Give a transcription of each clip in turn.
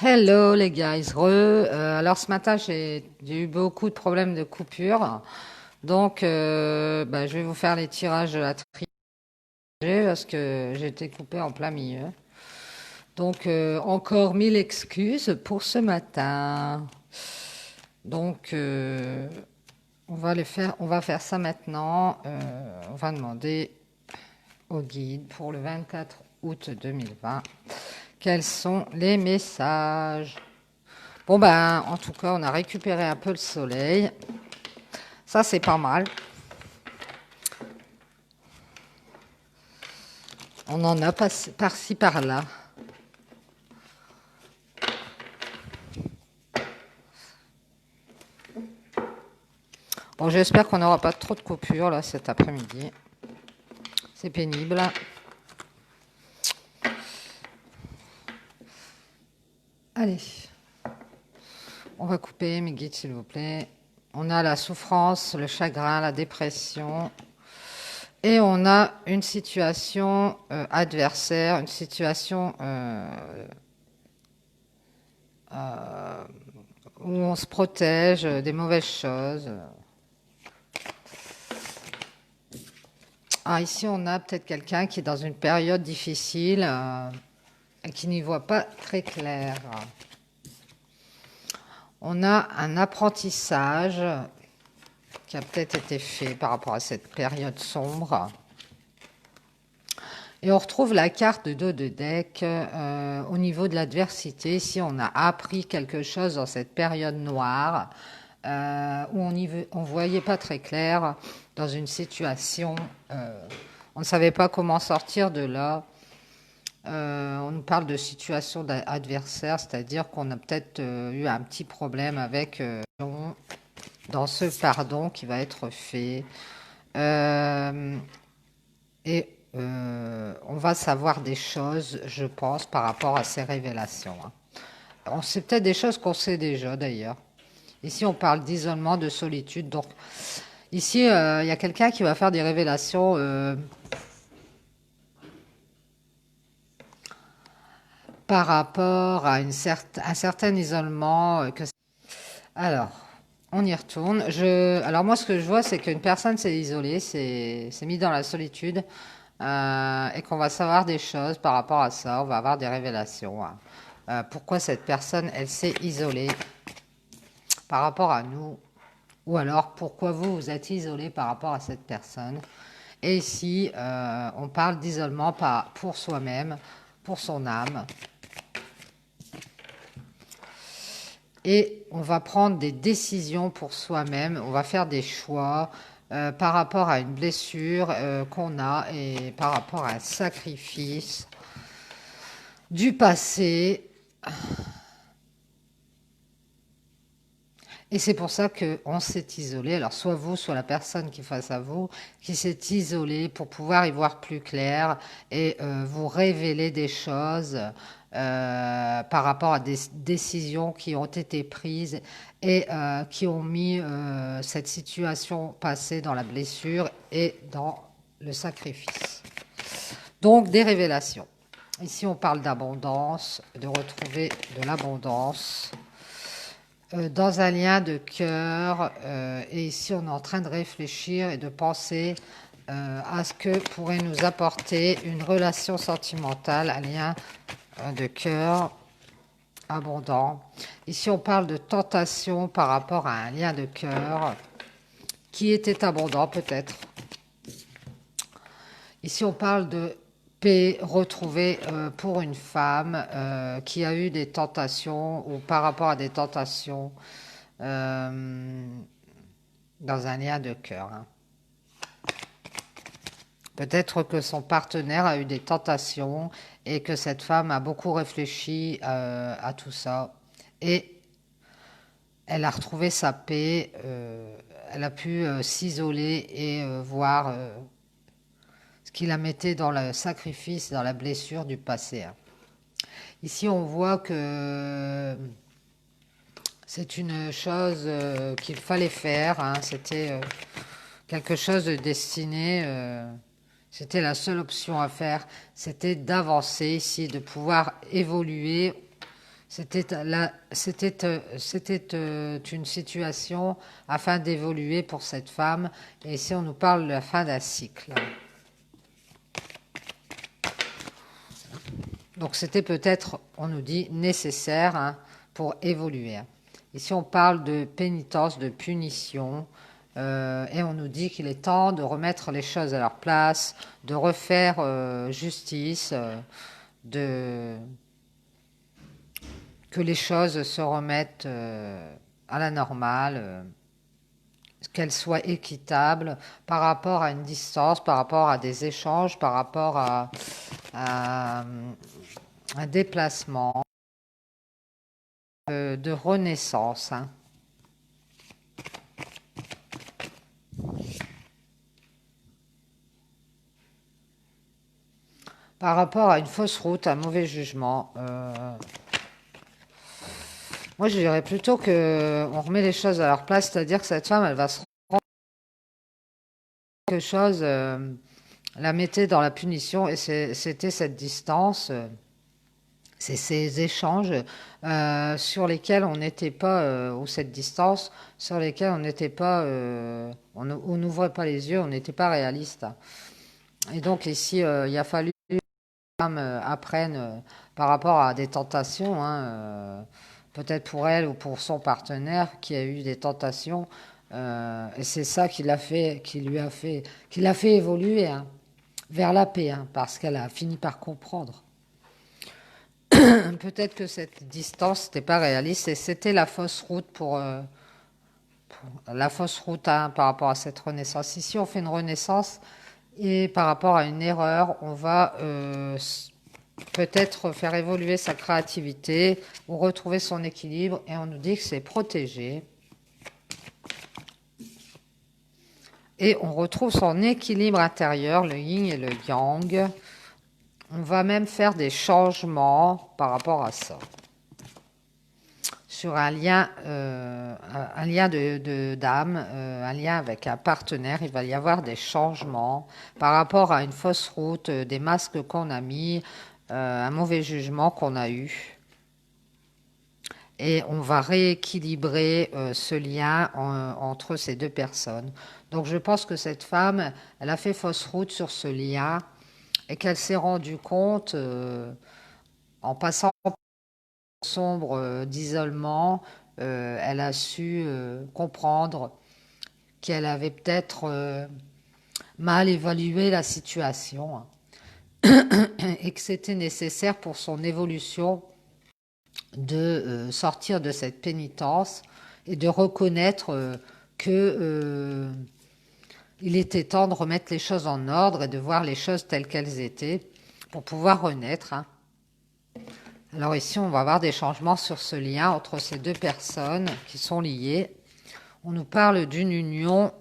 Hello les guys, alors ce matin j'ai eu beaucoup de problèmes de coupure, donc je vais vous faire les tirages de la triée parce que j'ai été coupé en plein milieu. Donc encore mille excuses pour ce matin. Donc on va faire ça maintenant. On va demander au guide pour le 24 août 2020 quels sont les messages. Bon ben, en tout cas, on a récupéré un peu le soleil. Ça, c'est pas mal. On en a par-ci, par-là. Bon, j'espère qu'on n'aura pas trop de coupures, là, cet après-midi. C'est pénible. Allez. On va couper, mes guides, s'il vous plaît. On a la souffrance, le chagrin, la dépression. Et on a une situation adversaire, une situation où on se protège des mauvaises choses. Ah, ici, on a peut-être quelqu'un qui est dans une période difficile et qui n'y voit pas très clair. On a un apprentissage qui a peut-être été fait par rapport à cette période sombre. Et on retrouve la carte de dos de deck au niveau de l'adversité. Ici, on a appris quelque chose dans cette période noire où on ne voyait pas très clair dans une situation. On ne savait pas comment sortir de là. On nous parle de situation adversaire, c'est-à-dire qu'on a peut-être eu un petit problème avec dans ce pardon qui va être fait. On va savoir des choses, je pense, par rapport à ces révélations. On sait peut-être des choses qu'on sait déjà, d'ailleurs. Ici, on parle d'isolement, de solitude. Donc, ici, il y a quelqu'un qui va faire des révélations par rapport à un certain isolement. Alors, on y retourne. Alors moi, ce que je vois, c'est qu'une personne s'est isolée, s'est mis dans la solitude, et qu'on va savoir des choses par rapport à ça. On va avoir des révélations. Pourquoi cette personne, elle s'est isolée par rapport à nous, ou alors pourquoi vous, vous êtes isolé par rapport à cette personne. Et ici, on parle d'isolement pour soi-même, pour son âme. Et on va prendre des décisions pour soi-même, on va faire des choix par rapport à une blessure qu'on a et par rapport à un sacrifice du passé. Et c'est pour ça qu'on s'est isolé. Alors soit vous, soit la personne qui est face à vous, qui s'est isolée pour pouvoir y voir plus clair et vous révéler des choses par rapport à des décisions qui ont été prises et qui ont mis cette situation passée dans la blessure et dans le sacrifice. Donc des révélations. Ici on parle d'abondance, de retrouver de l'abondance dans un lien de cœur. Et ici, on est en train de réfléchir et de penser à ce que pourrait nous apporter une relation sentimentale, un lien de cœur abondant. Ici, on parle de tentation par rapport à un lien de cœur qui était abondant peut-être. Ici, on parle de paix retrouvée pour une femme qui a eu des tentations ou par rapport à des tentations dans un lien de cœur. Peut-être que son partenaire a eu des tentations et que cette femme a beaucoup réfléchi à tout ça. Et elle a retrouvé sa paix, elle a pu s'isoler et voir ce qui la mettait dans le sacrifice, dans la blessure du passé. Ici, on voit que c'est une chose qu'il fallait faire. C'était quelque chose de destiné. C'était la seule option à faire. C'était d'avancer ici, de pouvoir évoluer. C'était une situation afin d'évoluer pour cette femme. Et ici, on nous parle de la fin d'un cycle. Donc, c'était peut-être, on nous dit, nécessaire hein, pour évoluer. Ici, on parle de pénitence, de punition. Et on nous dit qu'il est temps de remettre les choses à leur place, de refaire justice, de que les choses se remettent à la normale, qu'elles soient équitables par rapport à une distance, par rapport à des échanges, par rapport à un déplacement de renaissance. Hein. Par rapport à une fausse route, un mauvais jugement, moi je dirais plutôt qu'on remet les choses à leur place, c'est-à-dire que cette femme, elle va se rendre quelque chose, la mettait dans la punition et c'était cette distance, c'est ces échanges sur lesquels on n'était pas, ou cette distance sur lesquels on n'était pas, on n'ouvrait pas les yeux, on n'était pas réaliste. Et donc ici, il a fallu que les femmes apprennent par rapport à des tentations, hein, peut-être pour elle ou pour son partenaire qui a eu des tentations, et c'est ça qui l'a fait, qui l'a fait évoluer hein, vers la paix, hein, parce qu'elle a fini par comprendre. Peut-être que cette distance n'était pas réaliste et c'était la fausse route pour la fausse route hein, par rapport à cette renaissance. Ici, on fait une renaissance et par rapport à une erreur, on va peut-être faire évoluer sa créativité ou retrouver son équilibre et on nous dit que c'est protégé. Et on retrouve son équilibre intérieur, le yin et le yang. On va même faire des changements par rapport à ça. Sur un lien d'âme, un lien avec un partenaire, il va y avoir des changements par rapport à une fausse route, des masques qu'on a mis, un mauvais jugement qu'on a eu. Et on va rééquilibrer ce lien entre ces deux personnes. Donc je pense que cette femme, elle a fait fausse route sur ce lien et qu'elle s'est rendue compte en passant sombre d'isolement, elle a su comprendre qu'elle avait peut-être mal évalué la situation hein, et que c'était nécessaire pour son évolution de sortir de cette pénitence et de reconnaître que il était temps de remettre les choses en ordre et de voir les choses telles qu'elles étaient pour pouvoir renaître. Hein. Alors ici, on va avoir des changements sur ce lien entre ces deux personnes qui sont liées. On nous parle d'une union.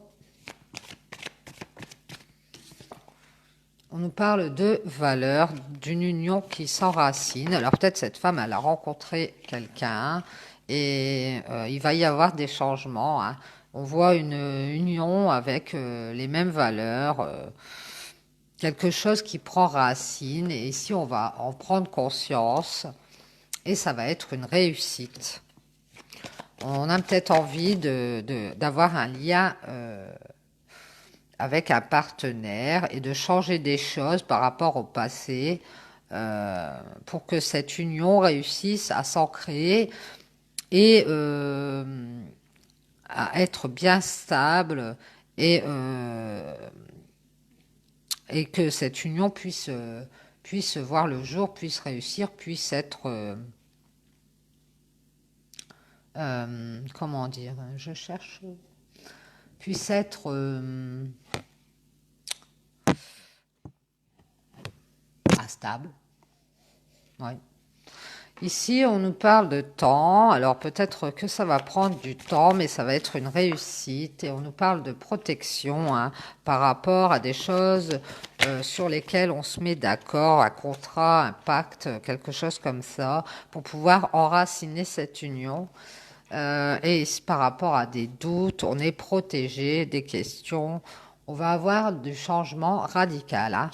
On nous parle de valeurs, d'une union qui s'enracine. Alors peut-être cette femme, elle a rencontré quelqu'un et il va y avoir des changements. Hein. On voit une union avec les mêmes valeurs, quelque chose qui prend racine. Et ici, on va en prendre conscience et ça va être une réussite. On a peut-être envie d'avoir un lien avec un partenaire et de changer des choses par rapport au passé pour que cette union réussisse à s'ancrer et à être bien stable et que cette union puisse voir le jour, puisse réussir, puisse être... comment dire, je cherche, puisse être stable. Ouais. Ici, on nous parle de temps. Alors peut-être que ça va prendre du temps, mais ça va être une réussite. Et on nous parle de protection hein, par rapport à des choses sur lesquelles on se met d'accord, un contrat, un pacte, quelque chose comme ça, pour pouvoir enraciner cette union. Et par rapport à des doutes, on est protégé des questions. On va avoir du changement radical. Hein.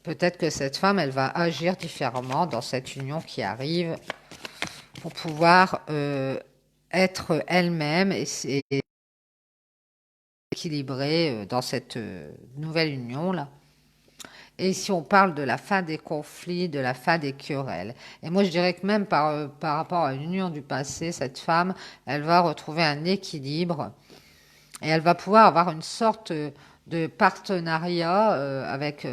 Peut-être que cette femme, elle va agir différemment dans cette union qui arrive. pour pouvoir être elle-même et équilibrée dans cette nouvelle union-là. Et si on parle de la fin des conflits, de la fin des querelles. Et moi, je dirais que même par rapport à l'union du passé, cette femme, elle va retrouver un équilibre et elle va pouvoir avoir une sorte de partenariat avec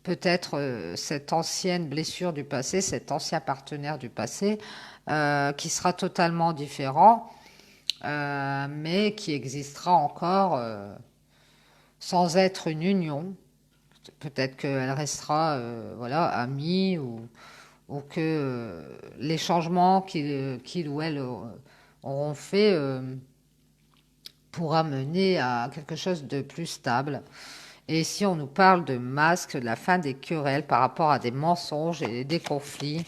peut-être cette ancienne blessure du passé, cet ancien partenaire du passé, qui sera totalement différent, mais qui existera encore sans être une union. Peut-être qu'elle restera voilà, amie ou que les changements qu'il ou elle auront fait pourra mener à quelque chose de plus stable. Et si on nous parle de masque, de la fin des querelles par rapport à des mensonges et des conflits,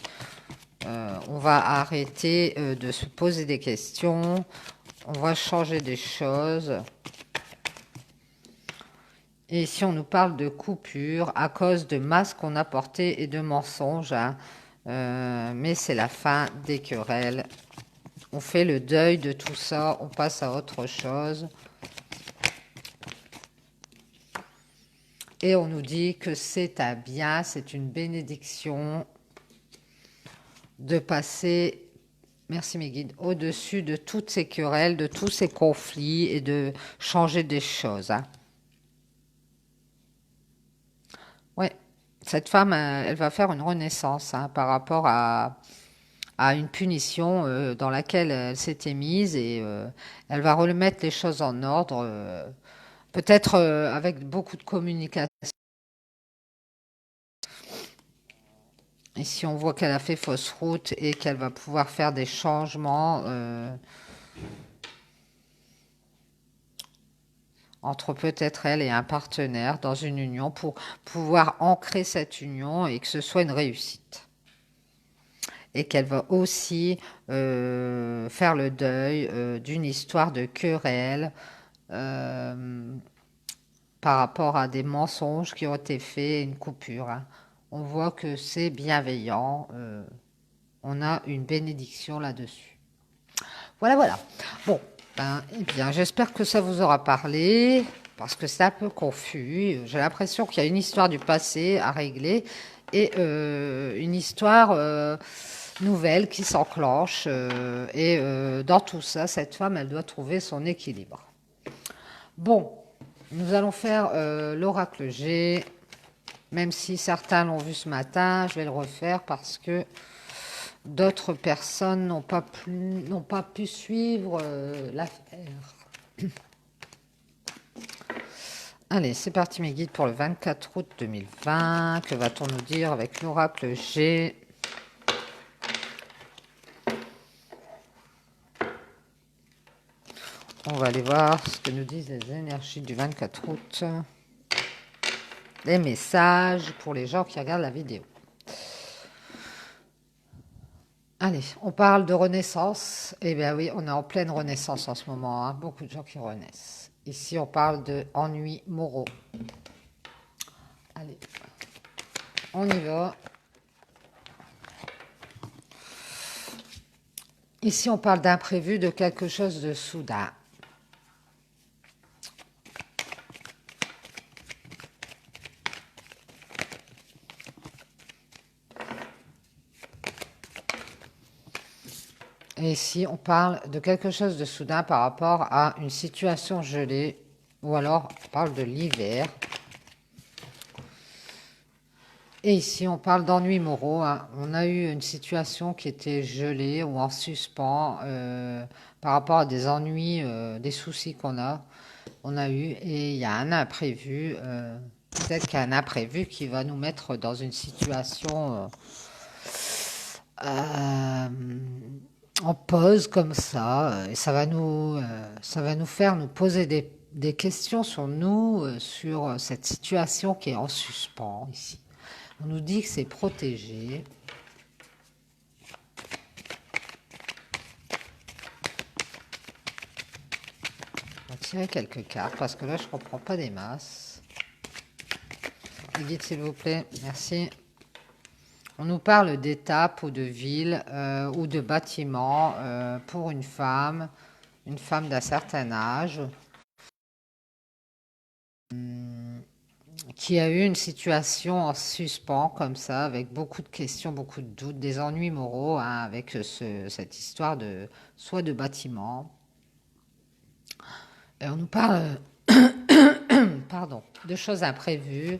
on va arrêter de se poser des questions, on va changer des choses. Et si on nous parle de coupure à cause de masques qu'on a portés et de mensonges, hein, mais c'est la fin des querelles. On fait le deuil de tout ça, on passe à autre chose. Et on nous dit que c'est un bien, c'est une bénédiction de passer, merci mes guides, au-dessus de toutes ces querelles, de tous ces conflits et de changer des choses. Hein. Ouais, cette femme, elle va faire une renaissance hein, par rapport à une punition dans laquelle elle s'était mise et elle va remettre les choses en ordre, peut-être avec beaucoup de communication. Et si on voit qu'elle a fait fausse route et qu'elle va pouvoir faire des changements entre peut-être elle et un partenaire dans une union pour pouvoir ancrer cette union et que ce soit une réussite. Et qu'elle va aussi faire le deuil d'une histoire de querelle par rapport à des mensonges qui ont été faits, une coupure. Hein. On voit que c'est bienveillant. On a une bénédiction là-dessus. Voilà, voilà. Bon, ben, eh bien, j'espère que ça vous aura parlé, parce que c'est un peu confus. J'ai l'impression qu'il y a une histoire du passé à régler et une histoire nouvelle qui s'enclenche. Et dans tout ça, cette femme, elle doit trouver son équilibre. Bon, nous allons faire l'oracle G, même si certains l'ont vu ce matin, je vais le refaire parce que d'autres personnes n'ont pas pu suivre l'affaire. Allez, c'est parti mes guides pour le 24 août 2020. Que va-t-on nous dire avec l'oracle G? On va aller voir ce que nous disent les énergies du 24 août. Les messages pour les gens qui regardent la vidéo. Allez, on parle de renaissance. Eh bien oui, on est en pleine renaissance en ce moment. Hein. Beaucoup de gens qui renaissent. Ici, on parle de ennuis moraux. Allez, on y va. Ici, on parle d'imprévu, de quelque chose de soudain. Et ici, on parle de quelque chose de soudain par rapport à une situation gelée, ou alors on parle de l'hiver. Et ici, on parle d'ennuis moraux. Hein. On a eu une situation qui était gelée ou en suspens par rapport à des ennuis, des soucis on a eu. Et il y a un imprévu, peut-être qu'il y a un imprévu qui va nous mettre dans une situation en pause comme ça. Et ça va nous faire nous poser des questions sur nous, sur cette situation qui est en suspens ici. On nous dit que c'est protégé. On va tirer quelques cartes parce que là, je ne comprends pas des masses. Les guides, s'il vous plaît. Merci. On nous parle d'étapes ou de villes ou de bâtiments pour une femme d'un certain âge, qui a eu une situation en suspens comme ça, avec beaucoup de questions, beaucoup de doutes, des ennuis moraux, hein, avec cette histoire de soit de bâtiment. Et on nous parle, pardon, de choses imprévues,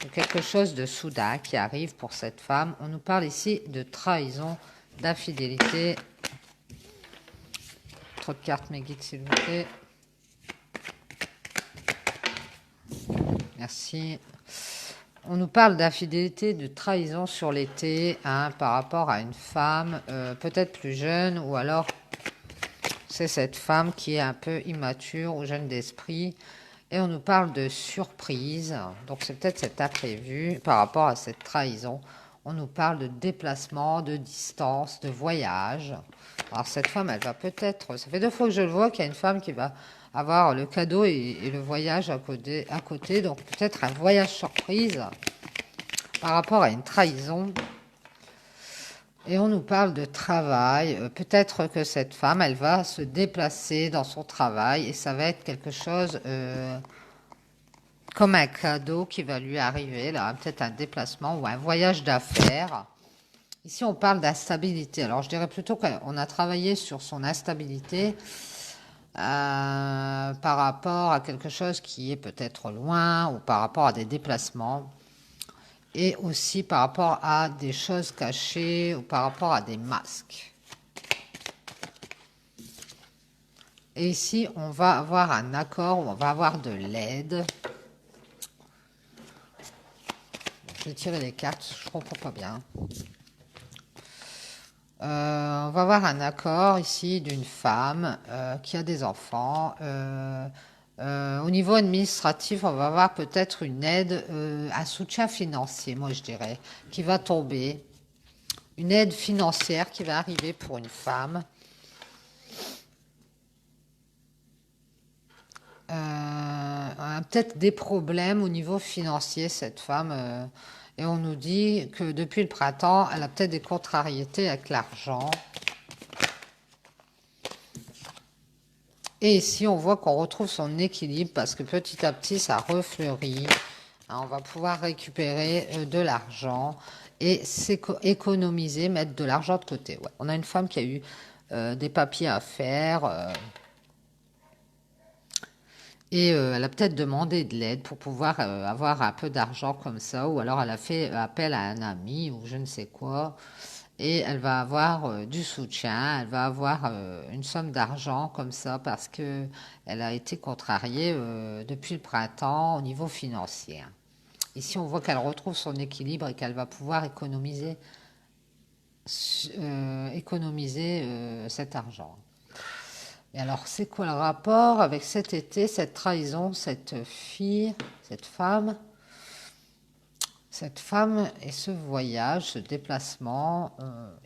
de quelque chose de soudain qui arrive pour cette femme. On nous parle ici de trahison, d'infidélité. Trop de cartes, mes guides, s'il vous plaît. Merci. On nous parle d'infidélité, de trahison sur l'été, hein, par rapport à une femme peut-être plus jeune, ou alors c'est cette femme qui est un peu immature ou jeune d'esprit. Et on nous parle de surprise, donc c'est peut-être cet imprévu par rapport à cette trahison. On nous parle de déplacement, de distance, de voyage. Alors cette femme, elle va peut-être... Ça fait 2 fois que je le vois qu'il y a une femme qui va avoir le cadeau et le voyage à côté. Donc peut-être un voyage surprise par rapport à une trahison. Et on nous parle de travail. Peut-être que cette femme, elle va se déplacer dans son travail et ça va être quelque chose comme un cadeau qui va lui arriver, là, peut-être un déplacement ou un voyage d'affaires. Ici, on parle d'instabilité. Alors, je dirais plutôt qu'on a travaillé sur son instabilité par rapport à quelque chose qui est peut-être loin ou par rapport à des déplacements. Et aussi par rapport à des choses cachées ou par rapport à des masques. Et ici, on va avoir un accord où on va avoir de l'aide. Je vais tirer les cartes, je ne comprends pas bien. On va avoir un accord ici d'une femme qui a des enfants. Au niveau administratif, on va avoir peut-être une aide, un soutien financier, moi je dirais, qui va tomber. Une aide financière qui va arriver pour une femme. Peut-être des problèmes au niveau financier, cette femme. Et on nous dit que depuis le printemps, elle a peut-être des contrariétés avec l'argent. Et ici, on voit qu'on retrouve son équilibre parce que petit à petit, ça refleurit. On va pouvoir récupérer de l'argent et économiser, mettre de l'argent de côté. Ouais. On a une femme qui a eu des papiers à faire et elle a peut-être demandé de l'aide pour pouvoir avoir un peu d'argent comme ça, ou alors elle a fait appel à un ami ou je ne sais quoi. Et elle va avoir du soutien, elle va avoir une somme d'argent comme ça parce que elle a été contrariée depuis le printemps au niveau financier. Ici, on voit qu'elle retrouve son équilibre et qu'elle va pouvoir économiser cet argent. Et alors, c'est quoi le rapport avec cet été, cette trahison, cette fille, cette femme et ce voyage, ce déplacement?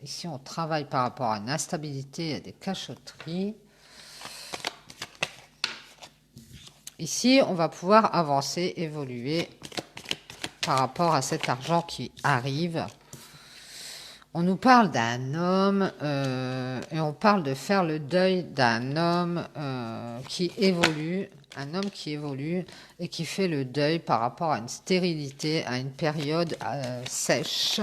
Ici, on travaille par rapport à une instabilité, à des cachotteries. Ici, on va pouvoir avancer, évoluer par rapport à cet argent qui arrive. On nous parle d'un homme et on parle de faire le deuil d'un homme qui évolue, un homme qui évolue et qui fait le deuil par rapport à une stérilité, à une période sèche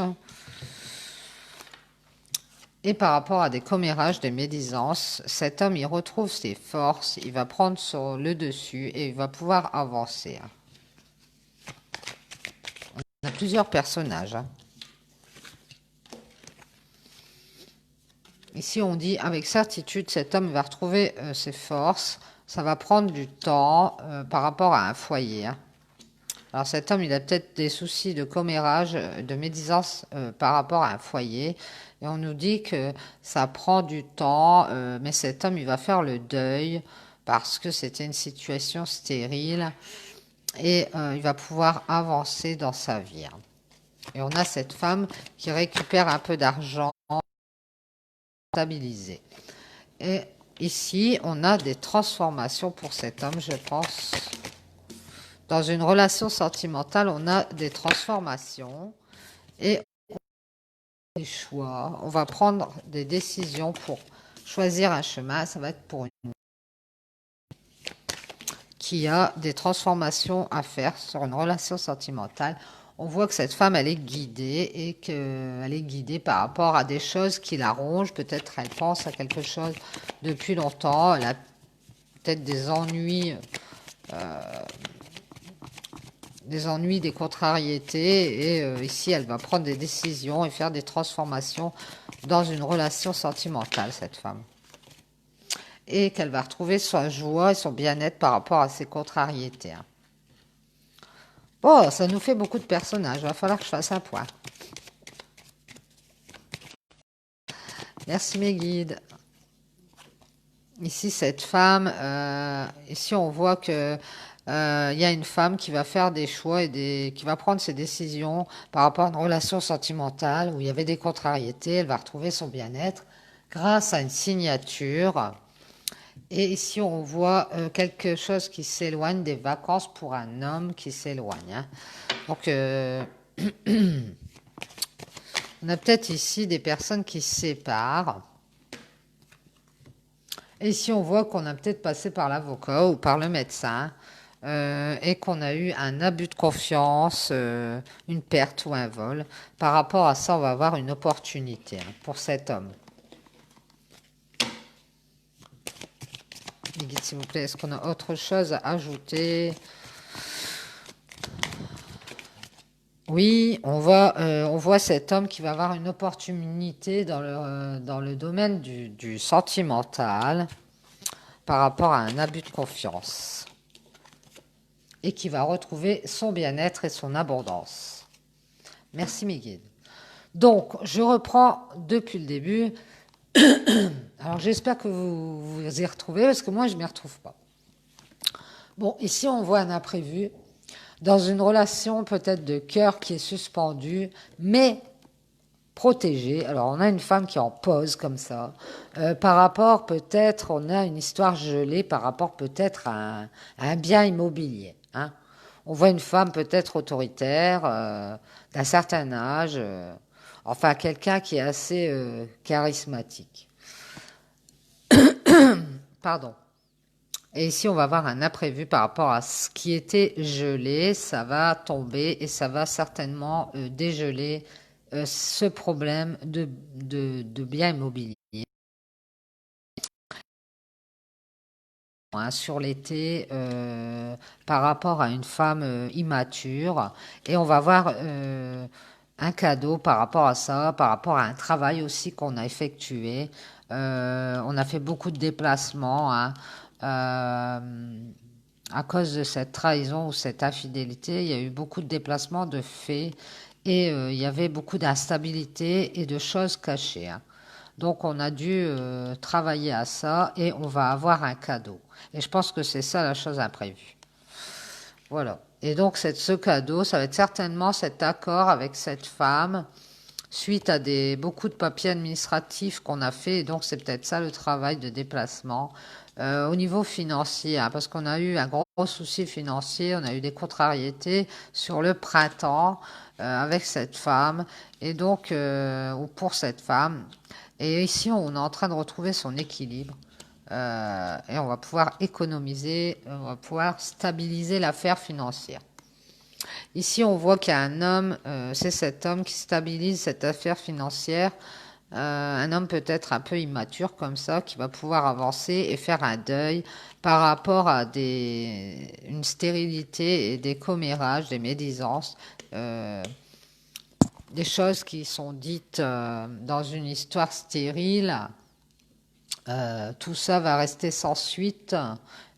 et par rapport à des commérages, des médisances. Cet homme, il retrouve ses forces, il va prendre sur le dessus et il va pouvoir avancer. On a plusieurs personnages. Ici, on dit avec certitude, cet homme va retrouver ses forces. Ça va prendre du temps par rapport à un foyer. Alors cet homme, il a peut-être des soucis de commérage, de médisance par rapport à un foyer. Et on nous dit que ça prend du temps, mais cet homme, il va faire le deuil parce que c'était une situation stérile. Et il va pouvoir avancer dans sa vie. Et on a cette femme qui récupère un peu d'argent stabilisé. Et ici, on a des transformations pour cet homme, je pense. Dans une relation sentimentale, on a des transformations. Et des choix, on va prendre des décisions pour choisir un chemin. Ça va être pour une qui a des transformations à faire sur une relation sentimentale. On voit que cette femme, elle est guidée et qu'elle est guidée par rapport à des choses qui la rongent. Peut-être elle pense à quelque chose depuis longtemps. Elle a peut-être des ennuis, des contrariétés. Et ici, elle va prendre des décisions et faire des transformations dans une relation sentimentale, cette femme. Et qu'elle va retrouver sa joie et son bien-être par rapport à ses contrariétés. Bon, ça nous fait beaucoup de personnages. Il va falloir que je fasse un point. Merci mes guides. Ici, cette femme, ici on voit que il y a une femme qui va faire des choix et qui va prendre ses décisions par rapport à une relation sentimentale où il y avait des contrariétés. Elle va retrouver son bien-être grâce à une signature. Et ici, on voit quelque chose qui s'éloigne, des vacances pour un homme qui s'éloigne. Hein. Donc, on a peut-être ici des personnes qui se séparent. Et ici, on voit qu'on a peut-être passé par l'avocat ou par le médecin et qu'on a eu un abus de confiance, une perte ou un vol. Par rapport à ça, on va avoir une opportunité hein, pour cet homme. Les guides, s'il vous plaît, est-ce qu'on a autre chose à ajouter? Oui, on voit cet homme qui va avoir une opportunité dans le domaine du sentimental par rapport à un abus de confiance et qui va retrouver son bien-être et son abondance. Merci mes guides. Donc, je reprends depuis le début. Alors, j'espère que vous vous y retrouvez parce que moi, je ne m'y retrouve pas. Bon, ici, on voit un imprévu dans une relation peut-être de cœur qui est suspendue, mais protégée. Alors, on a une femme qui est en pause comme ça. Par rapport, peut-être, on a une histoire gelée par rapport peut-être à un bien immobilier. Hein. On voit une femme peut-être autoritaire, d'un certain âge, enfin quelqu'un qui est assez charismatique. Pardon. Et ici, on va avoir un imprévu par rapport à ce qui était gelé. Ça va tomber et ça va certainement dégeler ce problème de bien immobilier. Hein, sur l'été, par rapport à une femme immature. Et on va voir un cadeau par rapport à ça, par rapport à un travail aussi qu'on a effectué. On a fait beaucoup de déplacements. Hein. À cause de cette trahison ou cette infidélité, il y a eu beaucoup de déplacements de faits et il y avait beaucoup d'instabilité et de choses cachées. Hein. Donc on a dû travailler à ça et on va avoir un cadeau. Et je pense que c'est ça la chose imprévue. Voilà. Et donc ce cadeau, ça va être certainement cet accord avec cette femme suite à beaucoup de papiers administratifs qu'on a fait. Et donc c'est peut-être ça le travail de déplacement. Au niveau financier, hein, parce qu'on a eu un gros souci financier, on a eu des contrariétés sur le printemps avec cette femme, et donc, ou pour cette femme. Et ici, on est en train de retrouver son équilibre. Et on va pouvoir économiser, on va pouvoir stabiliser l'affaire financière. Ici, on voit qu'il y a un homme, c'est cet homme qui stabilise cette affaire financière. Un homme peut-être un peu immature comme ça, qui va pouvoir avancer et faire un deuil par rapport à une stérilité et des commérages, des médisances, des choses qui sont dites dans une histoire stérile. Tout ça va rester sans suite,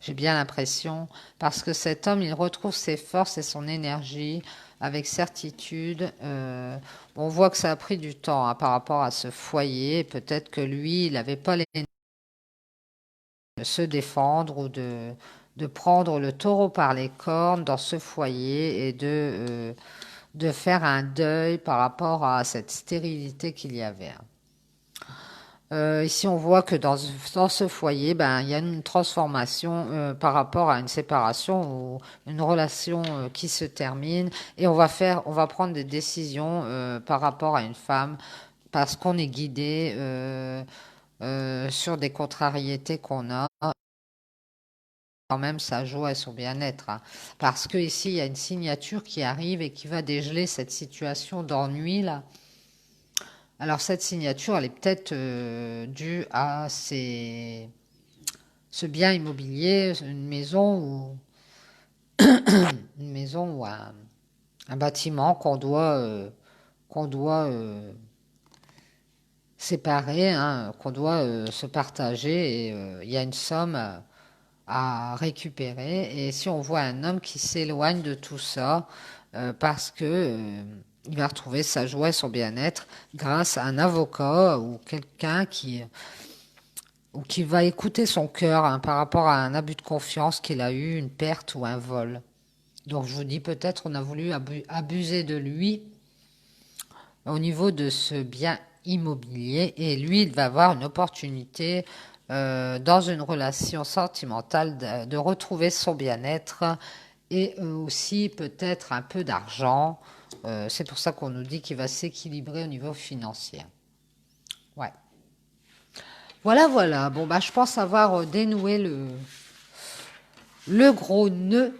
j'ai bien l'impression, parce que cet homme, il retrouve ses forces et son énergie avec certitude. On voit que ça a pris du temps hein, par rapport à ce foyer. Peut-être que lui, il n'avait pas l'énergie de se défendre ou de prendre le taureau par les cornes dans ce foyer et de faire un deuil par rapport à cette stérilité qu'il y avait. Ici, on voit que dans ce foyer, ben, il y a une transformation par rapport à une séparation ou une relation qui se termine, et on va prendre des décisions par rapport à une femme parce qu'on est guidé sur des contrariétés qu'on a. Quand même, ça joue à son bien-être, hein. Parce que ici, il y a une signature qui arrive et qui va dégeler cette situation d'ennui là. Alors cette signature, elle est peut-être due à ce bien immobilier, une maison ou un bâtiment qu'on doit séparer, hein, qu'on doit se partager. Et il y a une somme à récupérer. Et si on voit un homme qui s'éloigne de tout ça, parce que il va retrouver sa joie et son bien-être grâce à un avocat ou quelqu'un ou qui va écouter son cœur, hein, par rapport à un abus de confiance qu'il a eu, une perte ou un vol. Donc je vous dis, peut-être on a voulu abuser de lui au niveau de ce bien immobilier, et lui, il va avoir une opportunité dans une relation sentimentale de retrouver son bien-être et aussi peut-être un peu d'argent. C'est pour ça qu'on nous dit qu'il va s'équilibrer au niveau financier. Ouais. Voilà, voilà. Bon, bah, je pense avoir dénoué le gros nœud.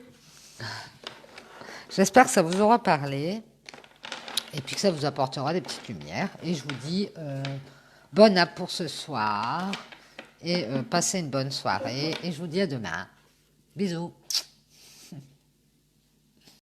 J'espère que ça vous aura parlé et puis que ça vous apportera des petites lumières. Et je vous dis bonne app pour ce soir et passez une bonne soirée. Et je vous dis à demain. Bisous.